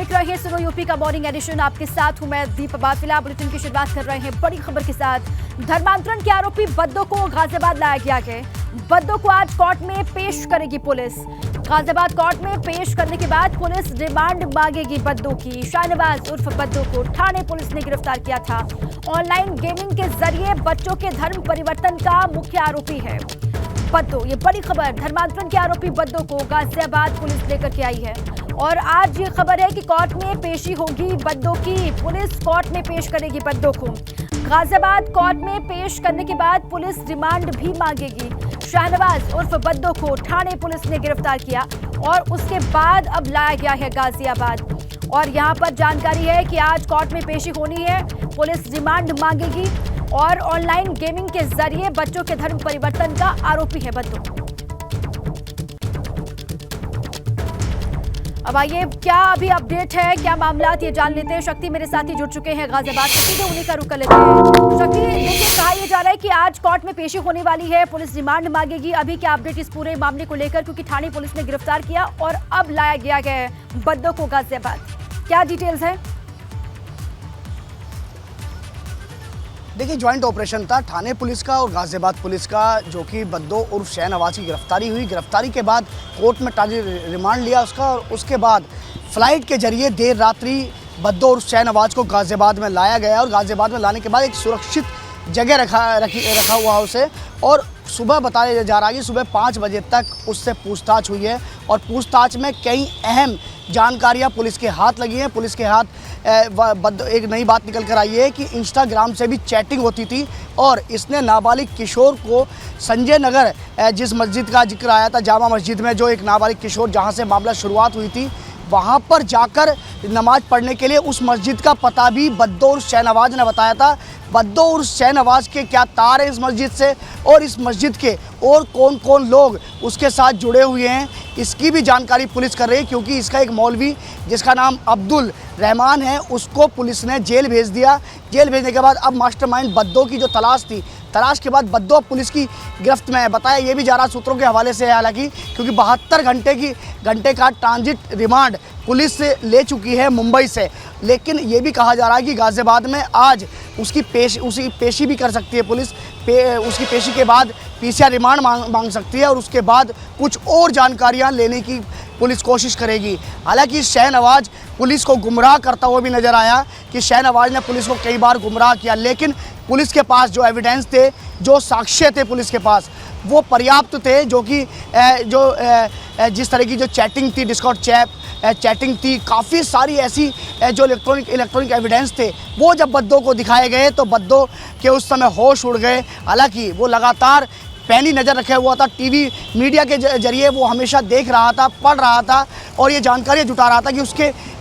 देख रहे हैं सुनो यूपी का मॉर्निंग एडिशन। आपके साथ हूं मैं दीप बाफिला। बुलेटिन की शुरुआत कर रहे हैं बड़ी खबर के साथ। धर्मांतरण के आरोपी बद्दो को गाजियाबाद लाया गया है। बद्दो को आज कोर्ट में पेश करेगी पुलिस। गाजियाबाद कोर्ट में पेश करने के बाद पुलिस रिमांड मांगेगी बद्दो की। शाहनवाज उर्फ बद्दो को ठाणे पुलिस ने गिरफ्तार किया था। ऑनलाइन गेमिंग के जरिए बच्चों के धर्म परिवर्तन का मुख्य आरोपी है बद्दो। ये बड़ी खबर, धर्मांतरण के आरोपी बद्दो को गाजियाबाद पुलिस लेकर के आई है और आज ये खबर है कि कोर्ट में पेशी होगी बद्दो की। पुलिस कोर्ट में पेश करेगी बद्दो को। गाजियाबाद कोर्ट में पेश करने के बाद पुलिस रिमांड भी मांगेगी। शाहनवाज उर्फ बद्दो को ठाणे पुलिस ने गिरफ्तार किया और उसके बाद अब लाया गया है गाजियाबाद। और यहाँ पर जानकारी है कि आज कोर्ट में पेशी होनी है, पुलिस रिमांड मांगेगी और ऑनलाइन गेमिंग के जरिए बच्चों के धर्म परिवर्तन का आरोपी है बद्दो। अब आइए क्या अभी अपडेट है, क्या मामला, ये जान लेते हैं। शक्ति मेरे साथ ही जुड़ चुके हैं गाजियाबाद से, सीधे उन्हीं का रुख कर लेते हैं। शक्ति, देखिए कहा यह जा रहा है कि आज कोर्ट में पेशी होने वाली है, पुलिस रिमांड मांगेगी। अभी क्या अपडेट इस पूरे मामले को लेकर, क्योंकि ठाणे पुलिस ने गिरफ्तार किया और अब लाया गया है बद्दो को गाजियाबाद, क्या डिटेल्स है? देखिए, ज्वाइंट ऑपरेशन था ठाणे पुलिस का और गाजियाबाद पुलिस का, जो कि बद्दो उर्फ शाहनवाज की गिरफ्तारी हुई। गिरफ्तारी के बाद कोर्ट में ताज़ी रिमांड लिया उसका और उसके बाद फ्लाइट के जरिए देर रात्रि बद्दो उर्फ शाहनवाज को गाजियाबाद में लाया गया और गाजियाबाद में लाने के बाद एक सुरक्षित जगह रखा हुआ उसे। और सुबह बताया जा रहा है कि सुबह 5 बजे तक उससे पूछताछ हुई है और पूछताछ में कई अहम जानकारियां पुलिस के हाथ लगी हैं। पुलिस के हाथ एक नई बात निकल कर आई है कि इंस्टाग्राम से भी चैटिंग होती थी और इसने नाबालिग किशोर को संजय नगर, जिस मस्जिद का जिक्र आया था, जामा मस्जिद में जो एक नाबालिग किशोर जहां से मामला शुरुआत हुई थी, वहां पर जाकर नमाज पढ़ने के लिए उस मस्जिद का पता भी बद्दो उर्फ शाहनवाज ने बताया था। बद्दो उर्फ शाहनवाज के क्या तार है इस मस्जिद से और इस मस्जिद के और कौन कौन लोग उसके साथ जुड़े हुए हैं, इसकी भी जानकारी पुलिस कर रही है। क्योंकि इसका एक मौलवी जिसका नाम अब्दुल रहमान है, उसको पुलिस ने जेल भेज दिया। जेल भेजने के बाद अब मास्टरमाइंड बद्दो की जो तलाश थी, तलाश के बाद बद्दो पुलिस की गिरफ्त में है। बताया ये भी जा रहा सूत्रों के हवाले से है हालांकि, क्योंकि 72 घंटे का ट्रांजिट रिमांड पुलिस से ले चुकी है मुंबई से। लेकिन ये भी कहा जा रहा है कि गाजियाबाद में आज उसकी पेशी भी कर सकती है पुलिस। उसकी पेशी के बाद पीसीआर रिमांड मांग सकती है और उसके बाद कुछ और जानकारियां लेने की पुलिस कोशिश करेगी। हालांकि शाहनवाज पुलिस को गुमराह करता हुआ भी नजर आया कि शाहनवाज ने पुलिस को कई बार गुमराह किया, लेकिन पुलिस के पास जो एविडेंस थे, जो साक्ष्य थे पुलिस के पास, वो पर्याप्त थे। जो कि जिस तरह की जो चैटिंग थी, डिस्कॉर्ड चैटिंग थी, काफ़ी सारी ऐसी जो इलेक्ट्रॉनिक एविडेंस थे, वो जब बद्दो को दिखाए गए तो बद्दो के उस समय होश उड़ गए। हालांकि वो लगातार पैनी नज़र रखे हुआ था, टीवी मीडिया के जरिए वो हमेशा देख रहा था, पढ़ रहा था और ये जानकारी जुटा रहा था कि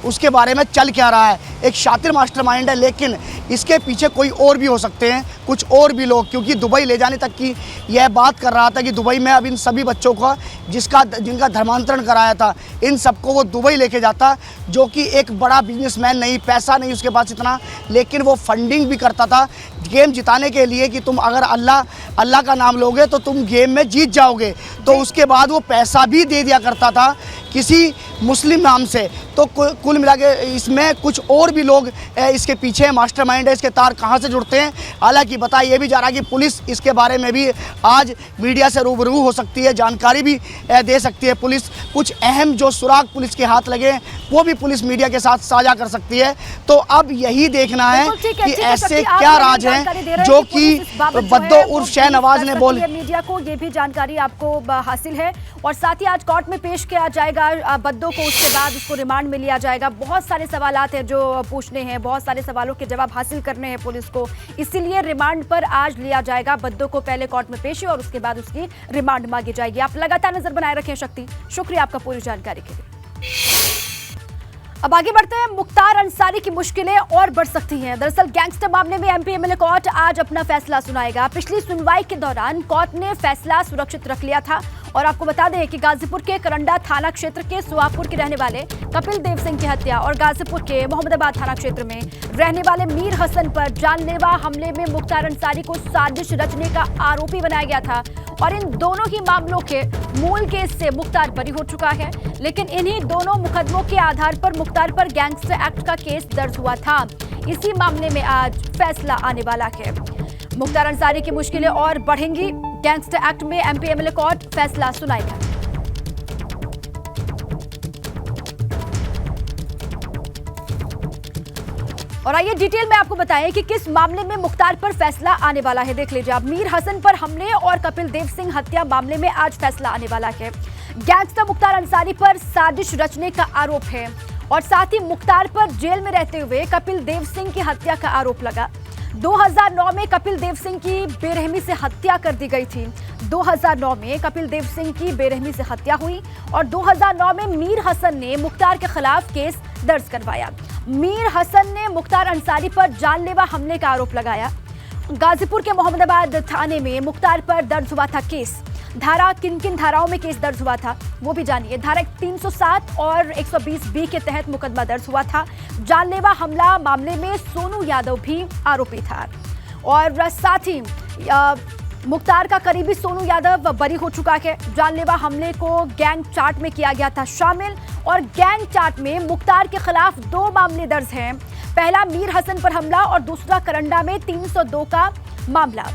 उसके बारे में चल क्या रहा है। एक शातिर मास्टरमाइंड है, लेकिन इसके पीछे कोई और भी हो सकते हैं, कुछ और भी लोग, क्योंकि दुबई ले जाने तक की यह बात कर रहा था कि दुबई में अब इन सभी बच्चों का जिनका धर्मांतरण कराया था, इन सबको वो दुबई लेके जाता, जो कि एक बड़ा बिजनेसमैन नहीं, पैसा नहीं उसके पास इतना, लेकिन वो फंडिंग भी करता था गेम जिताने के लिए कि तुम अगर अल्लाह का नाम लोगे तो तुम गेम में जीत जाओगे। तो उसके बाद वो पैसा भी दे दिया करता था किसी मुस्लिम नाम से। तो कुल मिला के इसमें कुछ और भी लोग इसके पीछे मास्टरमाइंड है, इसके तार कहाँ से जुड़ते हैं। हालांकि बताया ये भी जा रहा है कि पुलिस इसके बारे में भी आज मीडिया से रूबरू हो सकती है, जानकारी भी दे सकती है पुलिस। कुछ अहम जो सुराग पुलिस के हाथ लगे वो भी पुलिस मीडिया के साथ साझा कर सकती है। तो अब यही देखना है कि ऐसे क्या राज हैं जो कि बद्दो उर्फ शाहनवाज ने बोले। मीडिया को ये भी जानकारी आपको हासिल है और साथ ही आज कोर्ट में पेश किया जाएगा बद्दो को, उसके बाद उसको रिमांड में लिया जाएगा। बहुत सारे सवालात हैं जो पूछने हैं, बहुत सारे सवालों के जवाब हासिल करने हैं पुलिस को, इसीलिए रिमांड पर आज लिया जाएगा बद्दो को। पहले कोर्ट में पेशी और उसके बाद उसकी रिमांड मांगी जाएगी। आप लगातार नजर बनाए रखें शक्ति, शुक्रिया आपका पूरी जानकारी के लिए। अब आगे बढ़ते हैं। मुख्तार अंसारी की मुश्किलें और बढ़ सकती हैं। दरअसल गैंगस्टर मामले में एमपी एमएलए कोर्ट आज अपना फैसला सुनाएगा। पिछली सुनवाई के दौरान कोर्ट ने फैसला सुरक्षित रख लिया था और आपको बता दें कि गाजीपुर के करंडा थाना क्षेत्र के सुहापुर के रहने वाले कपिल देव सिंह की हत्या और गाजीपुर के मोहम्मदाबाद थाना क्षेत्र में रहने वाले मीर हसन पर जानलेवा हमले में मुख्तार अंसारी को साजिश रचने का आरोपी बनाया गया था और इन दोनों ही मामलों के मूल केस से मुख्तार बरी हो चुका है। लेकिन इन्हीं दोनों मुकदमों के आधार पर मुख्तार पर गैंगस्टर एक्ट का केस दर्ज हुआ था। इसी मामले में आज फैसला आने वाला है। मुख्तार अंसारी की मुश्किलें और बढ़ेंगी। गैंगस्टर एक्ट में एमपी एमएलए कोर्ट फैसला सुनाएगा। और आइए डिटेल में आपको बताएं कि किस मामले में मुख्तार पर फैसला आने वाला है। देख लीजिए आप, मीर हसन पर हमले और कपिल देव सिंह हत्या मामले में आज फैसला आने वाला है। गैंगस्टर मुख्तार अंसारी पर साजिश रचने का आरोप है और साथ ही मुख्तार पर जेल में रहते हुए कपिल देव सिंह की हत्या का आरोप लगा। 2009 में कपिल देव सिंह की बेरहमी से हत्या कर दी गई थी। 2009 में कपिल देव सिंह की बेरहमी से हत्या हुई और 2009 में मीर हसन ने मुख्तार के खिलाफ केस दर्ज करवाया। मीर हसन ने मुख्तार अंसारी पर जानलेवा हमले का आरोप लगाया। गाजीपुर के मोहम्मदाबाद थाने में मुख्तार पर दर्ज हुआ था केस। धारा किन किन धाराओं में केस दर्ज हुआ था वो भी जानिए। धारा 307 और 120B के तहत मुकदमा दर्ज हुआ था। जानलेवा हमला मामले में सोनू यादव भी आरोपी था और साथ ही मुख्तार का करीबी सोनू यादव बरी हो चुका है। जानलेवा हमले को गैंग चार्ट में किया गया था शामिल और गैंग चार्ट में मुख्तार के खिलाफ 2 मामले दर्ज हैं। पहला मीर हसन पर हमला और दूसरा करंडा में 302 का मामला।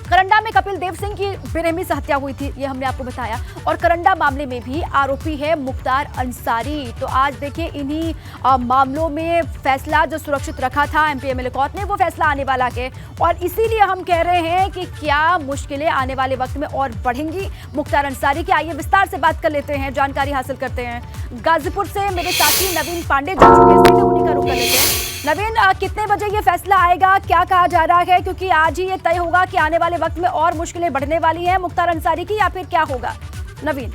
करंडा में कपिल देव सिंह की बेरहमी से हत्या हुई थी, ये हमने आपको बताया, और करंडा मामले में भी आरोपी है मुख्तार अंसारी। तो आज देखिए इन्हीं मामलों में फैसला जो सुरक्षित रखा था एमपी एमएलए कोर्ट ने, वो फैसला आने वाला है और इसीलिए हम कह रहे हैं कि क्या मुश्किलें आने वाले वक्त में और बढ़ेंगी मुख्तार अंसारी की। आइए विस्तार से बात कर लेते हैं, जानकारी हासिल करते हैं। गाजीपुर से मेरे साथी नवीन पांडे जुड़ चुके हैं, सीधे उन्हीं का रुख कर लेते हैं। नवीन, कितने बजे ये फैसला आएगा, क्या कहा जा रहा है, क्योंकि आज ही ये तय होगा कि आने वाले वक्त में और मुश्किलें बढ़ने वाली हैं मुख्तार अंसारी की, या फिर क्या होगा? नवीन।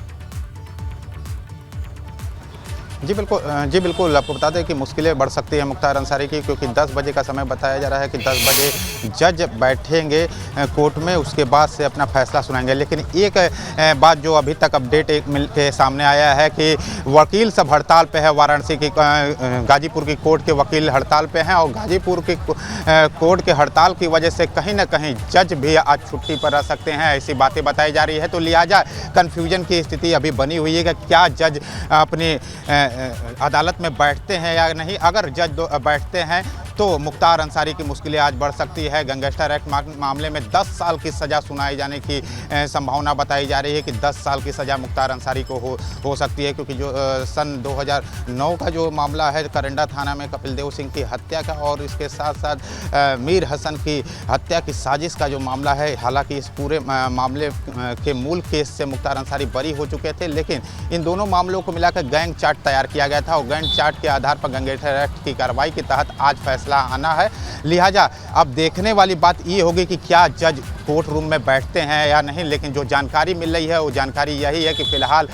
जी बिल्कुल आपको बता दें कि मुश्किलें बढ़ सकती है मुख्तार अंसारी की, क्योंकि 10 बजे का समय बताया जा रहा है कि 10 बजे जज बैठेंगे कोर्ट में, उसके बाद से अपना फैसला सुनाएंगे। लेकिन एक बात जो अभी तक अपडेट एक मिल के सामने आया है कि वकील सब हड़ताल पे है। वाराणसी की गाजीपुर की कोर्ट के वकील हड़ताल पे हैं और गाजीपुर की कोर्ट के हड़ताल की वजह से कहीं ना कहीं जज भी आज छुट्टी पर रह सकते हैं, ऐसी बातें बताई जा रही है। तो लिहाजा कन्फ्यूजन की स्थिति अभी बनी हुई है कि क्या जज अपनी अदालत में बैठते हैं या नहीं। अगर जज बैठते हैं तो मुख्तार अंसारी की मुश्किलें आज बढ़ सकती है। गैंगस्टर एक्ट मामले में 10 साल की सज़ा सुनाई जाने की संभावना बताई जा रही है कि 10 साल की सज़ा मुख्तार अंसारी को हो सकती है, क्योंकि जो सन 2009 का जो मामला है करंडा थाना में कपिल देव सिंह की हत्या का और इसके साथ साथ मीर हसन की हत्या की साजिश का जो मामला है, हालांकि इस पूरे मामले के मूल केस से मुख्तार अंसारी बरी हो चुके थे, लेकिन इन दोनों मामलों को मिलाकर गैंग चार्ट तैयार किया गया था और गैंग चार्ट के आधार पर गैंगस्टर एक्ट की कार्रवाई के तहत आज फैसला आना है। लिहाजा अब देखने वाली बात ये होगी कि क्या जज कोर्ट रूम में बैठते हैं या नहीं। लेकिन जो जानकारी मिल रही है वो जानकारी यही है कि फिलहाल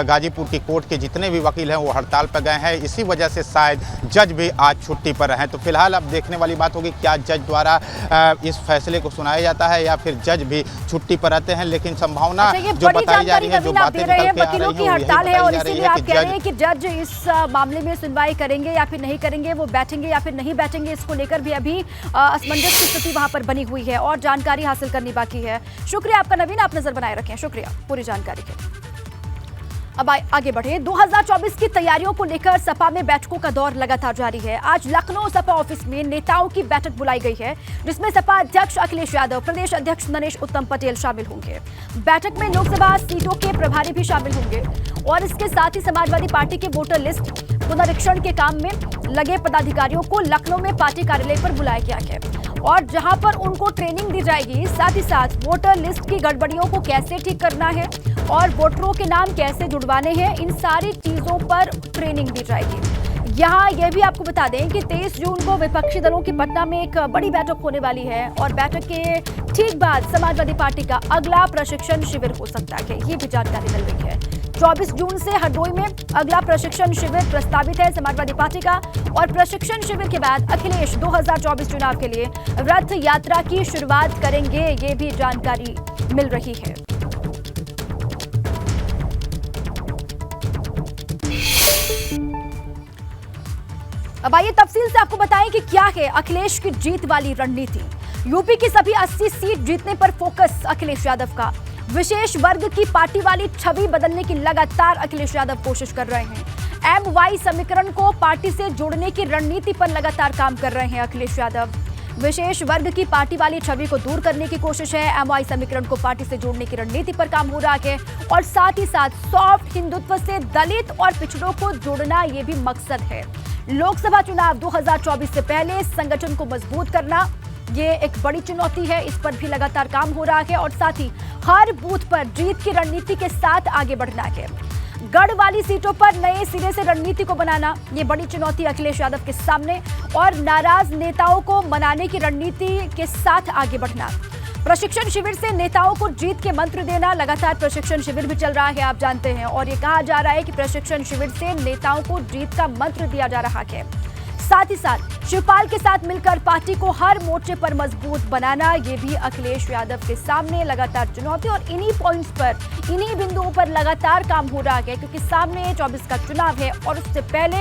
गाजीपुर की कोर्ट के जितने भी वकील हैं वो हड़ताल पर गए हैं, इसी वजह से शायद जज भी आज छुट्टी पर हैं। तो फिलहाल अब देखने वाली बात होगी क्या जज द्वारा इस फैसले को सुनाया जाता है या फिर जज भी छुट्टी पर रहते हैं। लेकिन संभावना जो बताई जा रही है, जो बातें निकल के आ रही हैं, हड़ताल है और इसीलिए आप कह रहे हैं कि जज इस मामले में सुनवाई करेंगे या फिर नहीं करेंगे, वो बैठेंगे या फिर नहीं बैठेंगे, इसको लेकर भी अभी असमंजस की स्थिति वहां पर बनी हुई है और जानकारी हासिल करनी बाकी है। शुक्रिया आपका नवीन, आप नजर बनाए रखें। शुक्रिया पूरी जानकारी के। अब आगे बढ़े। 2024 की तैयारियों को लेकर सपा में बैठकों का दौर लगातार जारी है। आज लखनऊ सपा ऑफिस में नेताओं की बैठक बुलाई गई है, जिसमें सपा अध्यक्ष अखिलेश यादव, प्रदेश अध्यक्ष नरेश उत्तम पटेल शामिल होंगे। बैठक में लोकसभा सीटों के प्रभारी भी शामिल होंगे और इसके साथ ही समाजवादी पार्टी के वोटर लिस्ट पुनरीक्षण के काम में लगे पदाधिकारियों को लखनऊ में पार्टी कार्यालय पर बुलाया गया है और जहां पर उनको ट्रेनिंग दी जाएगी। साथ ही साथ वोटर लिस्ट की गड़बड़ियों को कैसे ठीक करना है और वोटरों के नाम कैसे जुड़वाने हैं, इन सारी चीजों पर ट्रेनिंग दी जाएगी। यहाँ यह भी आपको बता दें कि 23 जून को विपक्षी दलों की पटना में एक बड़ी बैठक होने वाली है और बैठक के ठीक बाद समाजवादी पार्टी का अगला प्रशिक्षण शिविर हो सकता है, ये भी जानकारी मिल रही है। 24 जून से हरदोई में अगला प्रशिक्षण शिविर प्रस्तावित है समाजवादी पार्टी का और प्रशिक्षण शिविर के बाद अखिलेश 2024 चुनाव के लिए रथ यात्रा की शुरुआत करेंगे, ये भी जानकारी मिल रही है। अब आइए तफसील से आपको बताएं कि क्या है अखिलेश की जीत वाली रणनीति। यूपी की सभी 80 सीट जीतने पर फोकस अखिलेश यादव का। विशेष वर्ग की पार्टी वाली छवि बदलने की लगातार अखिलेश यादव कोशिश कर रहे हैं। MY समीकरण को पार्टी से जोड़ने की रणनीति पर लगातार काम कर रहे हैं अखिलेश यादव। विशेष वर्ग की पार्टी वाली छवि को दूर करने की कोशिश है। MY समीकरण को पार्टी से जोड़ने की रणनीति पर काम हो रहा है और साथ ही साथ सॉफ्ट हिंदुत्व से दलित और पिछड़ों को जोड़ना ये भी मकसद है। लोकसभा चुनाव 2024 से पहले संगठन को मजबूत करना ये एक बड़ी चुनौती है, इस पर भी लगातार काम हो रहा है और साथ ही हर बूथ पर जीत की रणनीति के साथ आगे बढ़ना है। गढ़ वाली सीटों पर नए सिरे से रणनीति को बनाना ये बड़ी चुनौती अखिलेश यादव के सामने और नाराज नेताओं को मनाने की रणनीति के साथ आगे बढ़ना। प्रशिक्षण शिविर से नेताओं को जीत के मंत्र देना। लगातार प्रशिक्षण शिविर भी चल रहा है, आप जानते हैं, और ये कहा जा रहा है कि प्रशिक्षण शिविर से नेताओं को जीत का मंत्र दिया जा रहा है। साथ ही साथ शिवपाल के साथ मिलकर पार्टी को हर मोर्चे पर मजबूत बनाना ये भी अखिलेश यादव के सामने लगातार चुनौती और इन्हीं पॉइंट्स पर, इन्हीं बिंदुओं पर लगातार काम हो रहा है क्योंकि सामने 24 का चुनाव है और उससे पहले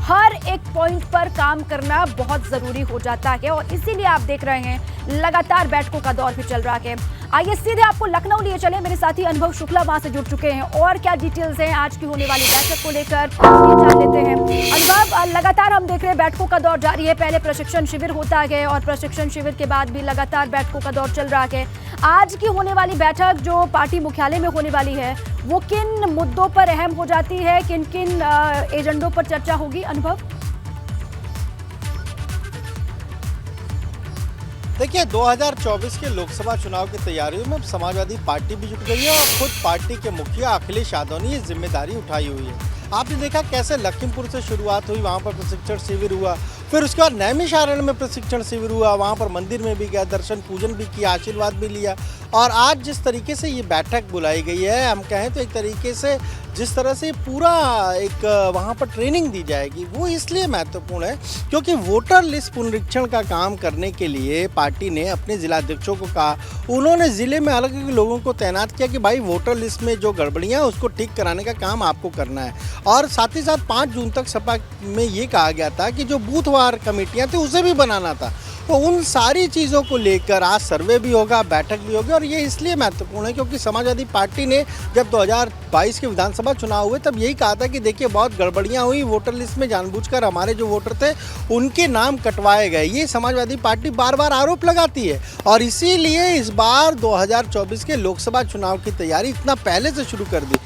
हर एक पॉइंट पर काम करना बहुत जरूरी हो जाता है और इसीलिए आप देख रहे हैं लगातार बैठकों का दौर भी चल रहा है। आइए सीधे आपको लखनऊ लिए चले, मेरे साथी अनुभव शुक्ला वहां से जुड़ चुके हैं और क्या डिटेल्स हैं आज की होने वाली बैठक को लेकर ये जान लेते हैं। अनुभव, लगातार हम देख रहे हैं बैठकों का दौर जारी है, पहले प्रशिक्षण शिविर होता है और प्रशिक्षण शिविर के बाद भी लगातार बैठकों का दौर चल रहा है। आज की होने वाली बैठक जो पार्टी मुख्यालय में होने वाली है वो किन मुद्दों पर अहम हो जाती है, किन किन एजेंडों पर चर्चा होगी अनुभव? देखिए 2024 के लोकसभा चुनाव की तैयारियों में समाजवादी पार्टी भी जुट गई है और खुद पार्टी के मुखिया अखिलेश यादव ने ये जिम्मेदारी उठाई हुई है। आपने देखा कैसे लखीमपुर से शुरुआत हुई, वहाँ पर प्रशिक्षण शिविर हुआ, फिर उसके बाद नैमिषारण्य में प्रशिक्षण शिविर हुआ, वहाँ पर मंदिर में भी गया, दर्शन पूजन भी किया, आशीर्वाद भी लिया और आज जिस तरीके से ये बैठक बुलाई गई है, हम कहें तो एक तरीके से जिस तरह से पूरा एक वहाँ पर ट्रेनिंग दी जाएगी वो इसलिए महत्वपूर्ण है क्योंकि वोटर लिस्ट पुनरीक्षण का काम करने के लिए पार्टी ने अपने जिलाध्यक्षों को कहा, उन्होंने ज़िले में अलग अलग लोगों को तैनात किया कि भाई वोटर लिस्ट में जो गड़बड़ियाँ उसको ठीक कराने का काम आपको करना है और साथ ही साथ 5 जून तक सपा में ये कहा गया था कि जो बूथवार कमेटियाँ थी उसे भी बनाना था। तो उन सारी चीज़ों को लेकर आज सर्वे भी होगा, बैठक भी होगी और ये इसलिए महत्वपूर्ण है क्योंकि समाजवादी पार्टी ने जब 2022 के विधानसभा चुनाव हुए तब यही कहा था कि देखिए बहुत गड़बड़ियाँ हुई, वोटर लिस्ट में जानबूझकर हमारे जो वोटर थे उनके नाम कटवाए गए। ये समाजवादी पार्टी बार बार आरोप लगाती है और इसीलिए इस बार 2024 के लोकसभा चुनाव की तैयारी इतना पहले से शुरू कर दी।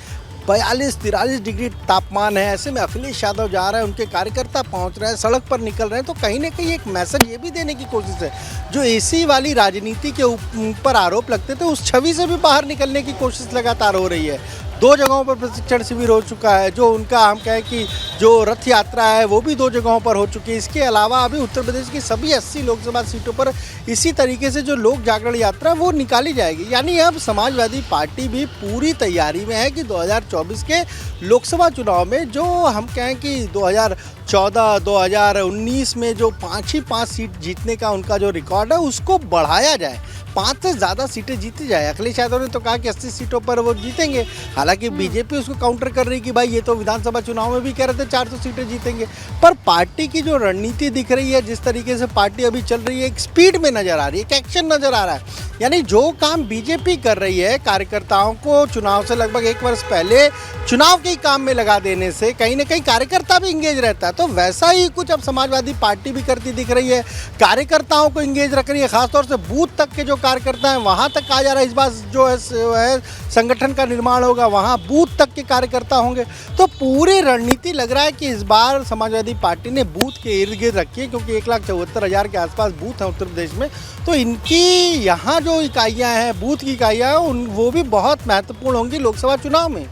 42-43 डिग्री तापमान है, ऐसे में अखिलेश यादव जा रहे हैं, उनके कार्यकर्ता पहुंच रहे हैं, सड़क पर निकल रहे हैं, तो कहीं ना कहीं एक मैसेज ये भी देने की कोशिश है जो एसी वाली राजनीति के ऊपर आरोप लगते थे उस छवि से भी बाहर निकलने की कोशिश लगातार हो रही है। 2 जगहों पर प्रशिक्षण शिविर हो चुका है, जो उनका हम कहें कि जो रथ यात्रा है वो भी 2 जगहों पर हो चुकी है। इसके अलावा अभी उत्तर प्रदेश की सभी 80 लोकसभा सीटों पर इसी तरीके से जो लोक जागरण यात्रा वो निकाली जाएगी। यानी अब समाजवादी पार्टी भी पूरी तैयारी में है कि 2024 के लोकसभा चुनाव में जो हम कहें कि 2014, 2019 में जो 5 सीट जीतने का उनका जो रिकॉर्ड है उसको बढ़ाया जाए, 5 से ज़्यादा सीटें जीती जाए। अखिलेश यादव ने तो कहा कि 80 सीटों पर वो जीतेंगे, हालांकि बीजेपी उसको काउंटर कर रही कि भाई ये तो विधानसभा चुनाव में भी कह रहे थे 400 सीटें जीतेंगे। पर पार्टी की जो रणनीति दिख रही है, जिस तरीके से पार्टी अभी चल रही है, एक स्पीड में नज़र आ रही है, एक एक्शन नज़र आ रहा है। यानी जो काम बीजेपी कर रही है कार्यकर्ताओं को चुनाव से लगभग 1 वर्ष पहले चुनाव के ही काम में लगा देने से कहीं ना कहीं कार्यकर्ता भी इंगेज रहता है, तो वैसा ही कुछ अब समाजवादी पार्टी भी करती दिख रही है। कार्यकर्ताओं को इंगेज रख रही है, खासतौर से बूथ तक के जो कार्यकर्ता हैं वहाँ तक कहा जा रहा है इस बार जो है संगठन का निर्माण होगा, वहाँ बूथ तक के कार्यकर्ता होंगे। तो पूरी रणनीति लग रहा है कि इस बार समाजवादी पार्टी ने बूथ के इर्द गिर्द रखी है क्योंकि 1,74,000 के आसपास बूथ हैं उत्तर प्रदेश में, तो इनकी यहाँ जो इकाइयाँ हैं, बूथ की इकाइयाँ हैं, वो भी बहुत महत्वपूर्ण होंगी लोकसभा चुनाव में।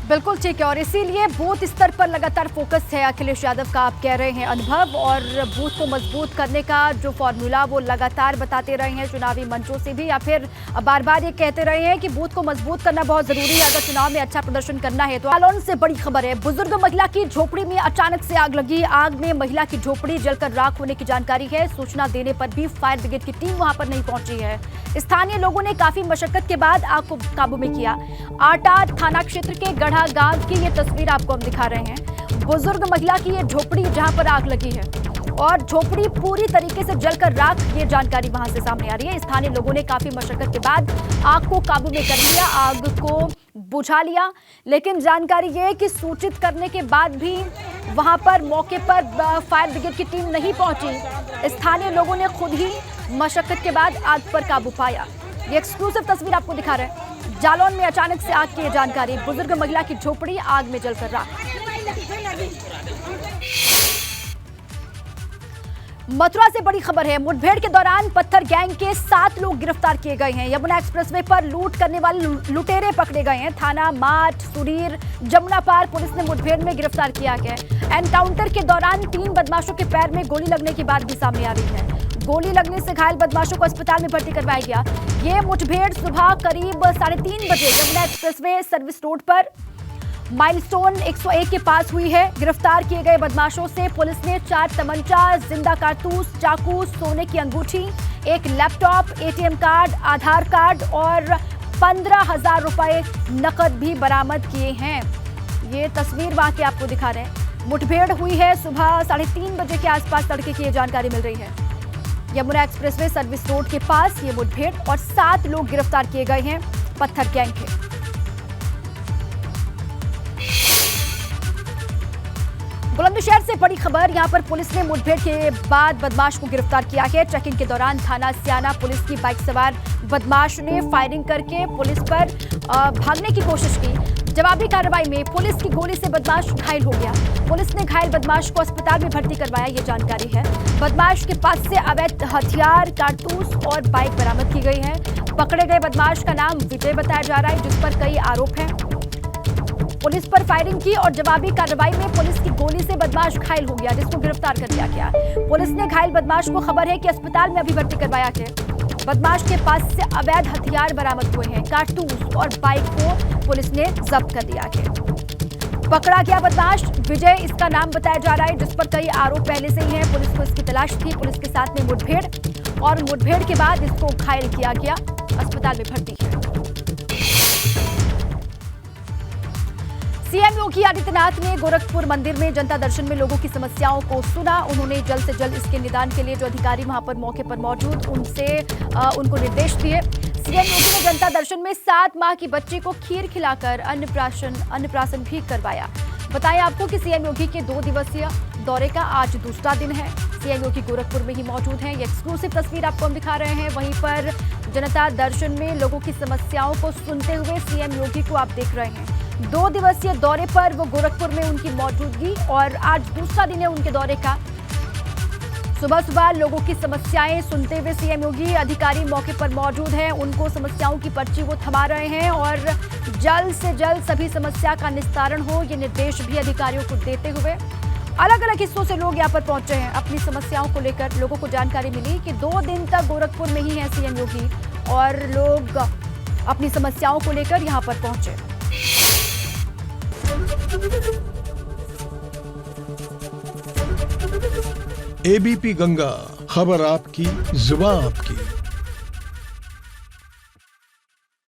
बिल्कुल ठीक है और इसीलिए बूथ स्तर पर लगातार फोकस है अखिलेश यादव का, आप कह रहे हैं अनुभव, और बूथ को मजबूत करने का जो फॉर्मूला वो लगातार बताते रहे हैं चुनावी मंचों से भी, या फिर बार बार ये कहते रहे हैं कि बूथ को मजबूत करना बहुत जरूरी है अगर चुनाव में अच्छा प्रदर्शन करना है। तो जालौन से बड़ी खबर है, बुजुर्ग महिला की झोपड़ी में अचानक से आग लगी। आग में महिला की झोपड़ी जलकर राख होने की जानकारी है। सूचना देने पर भी फायर ब्रिगेड की टीम वहां पर नहीं पहुंची है। स्थानीय लोगों ने काफी मशक्कत के बाद आग को काबू में किया। आटा थाना क्षेत्र के गढ़ा गांव की ये तस्वीर आपको हम दिखा रहे हैं। बुजुर्ग महिला की ये झोपड़ी जहां पर आग लगी है और झोपड़ी पूरी तरीके से जलकर राख, ये जानकारी वहां से सामने आ रही है। स्थानीय लोगों ने काफी मशक्कत के बाद आग को काबू में कर लिया, आग को बुझा लिया, लेकिन जानकारी ये है कि सूचित करने के बाद भी वहां पर मौके पर फायर ब्रिगेड की टीम नहीं पहुंची। स्थानीय लोगों ने खुद ही मशक्कत के बाद आग पर काबू पाया। ये एक्सक्लूसिव तस्वीर आपको दिखा रहे हैं। जालौन में अचानक से आग की जानकारी, बुजुर्ग महिला की झोपड़ी आग में जलकर राख। मथुरा से बड़ी खबर है। मुठभेड़ के दौरान पत्थर गैंग के 7 लोग गिरफ्तार किए गए हैं। यमुना एक्सप्रेसवे पर लूट करने वाले लुटेरे पकड़े गए हैं। थाना माठ, सुरीर, जमुना पार पुलिस ने मुठभेड़ में गिरफ्तार किया गया। एनकाउंटर के दौरान 3 बदमाशों के पैर में गोली लगने की बात भी सामने आ रही है। गोली लगने से घायल बदमाशों को अस्पताल में भर्ती करवाया गया। ये मुठभेड़ सुबह करीब 3:30 बजे यमुना एक्सप्रेसवे सर्विस रोड पर माइलस्टोन 101 के पास हुई है। गिरफ्तार किए गए बदमाशों से पुलिस ने 4 तमंचा, जिंदा कारतूस, चाकू, सोने की अंगूठी, एक लैपटॉप, ATM कार्ड, आधार कार्ड और 15,000 रुपए नकद भी बरामद किए हैं। ये तस्वीर वहां की आपको दिखा रहे हैं। मुठभेड़ हुई है सुबह 3:30 बजे के आसपास, तड़के की ये जानकारी मिल रही है। यमुना एक्सप्रेसवे सर्विस रोड के पास ये मुठभेड़ और 7 लोग गिरफ्तार किए गए हैं पत्थर गैंग के। बुलंदशहर से बड़ी खबर, यहां पर पुलिस ने मुठभेड़ के बाद बदमाश को गिरफ्तार किया है। चेकिंग के दौरान थाना सियाना पुलिस की बाइक सवार बदमाश ने फायरिंग करके पुलिस पर भागने की कोशिश की। जवाबी कार्रवाई में पुलिस की गोली से बदमाश घायल हो गया। पुलिस ने घायल बदमाश को अस्पताल में भर्ती करवाया, ये जानकारी है। बदमाश के पास से अवैध हथियार, कारतूस और बाइक बरामद की गई है। पकड़े गए बदमाश का नाम विजय बताया जा रहा है, जिस पर कई आरोप हैं। पुलिस पर फायरिंग की और जवाबी कार्रवाई में पुलिस की गोली से बदमाश घायल हो गया, जिसको गिरफ्तार कर लिया गया। पुलिस ने घायल बदमाश को खबर है कि अस्पताल में अभी भर्ती करवाया गया। बदमाश के पास से अवैध हथियार बरामद हुए हैं। कारतूस और बाइक को पुलिस ने जब्त कर लिया है। पकड़ा गया बदमाश विजय, इसका नाम बताया जा रहा है, जिस पर कई आरोप पहले से ही हैं। पुलिस को इसकी तलाश थी। पुलिस के साथ में मुठभेड़ और मुठभेड़ के बाद इसको घायल किया गया, अस्पताल में भर्ती है। सीएम योगी आदित्यनाथ ने गोरखपुर मंदिर में जनता दर्शन में लोगों की समस्याओं को सुना। उन्होंने जल्द से जल्द इसके निदान के लिए जो अधिकारी वहां पर मौके पर मौजूद उनको निर्देश दिए। सीएम योगी ने जनता दर्शन में 7 माह की बच्ची को खीर खिलाकर अन्नप्राशन भी करवाया। बताएं आपको कि सीएम योगी के 2 दिवसीय दौरे का आज दूसरा दिन है। सीएम योगी गोरखपुर में ही मौजूद हैं। ये एक्सक्लूसिव तस्वीर आपको हम दिखा रहे हैं। वहीं पर जनता दर्शन में लोगों की समस्याओं को सुनते हुए सीएम योगी को आप देख रहे हैं। 2 दिवसीय दौरे पर वो गोरखपुर में उनकी मौजूदगी और आज दूसरा दिन है उनके दौरे का। सुबह सुबह लोगों की समस्याएं सुनते हुए सीएम योगी अधिकारी मौके पर मौजूद हैं। उनको समस्याओं की पर्ची वो थमा रहे हैं और जल्द से जल्द सभी समस्या का निस्तारण हो, ये निर्देश भी अधिकारियों को देते हुए अलग अलग हिस्सों से लोग यहाँ पर पहुंचे हैं। अपनी समस्याओं को लेकर लोगों को जानकारी मिली कि 2 दिन तक गोरखपुर में ही है सीएम योगी और लोग अपनी समस्याओं को लेकर यहाँ पर पहुंचे। एबीपी गंगा, खबर आपकी, जुबान आपकी।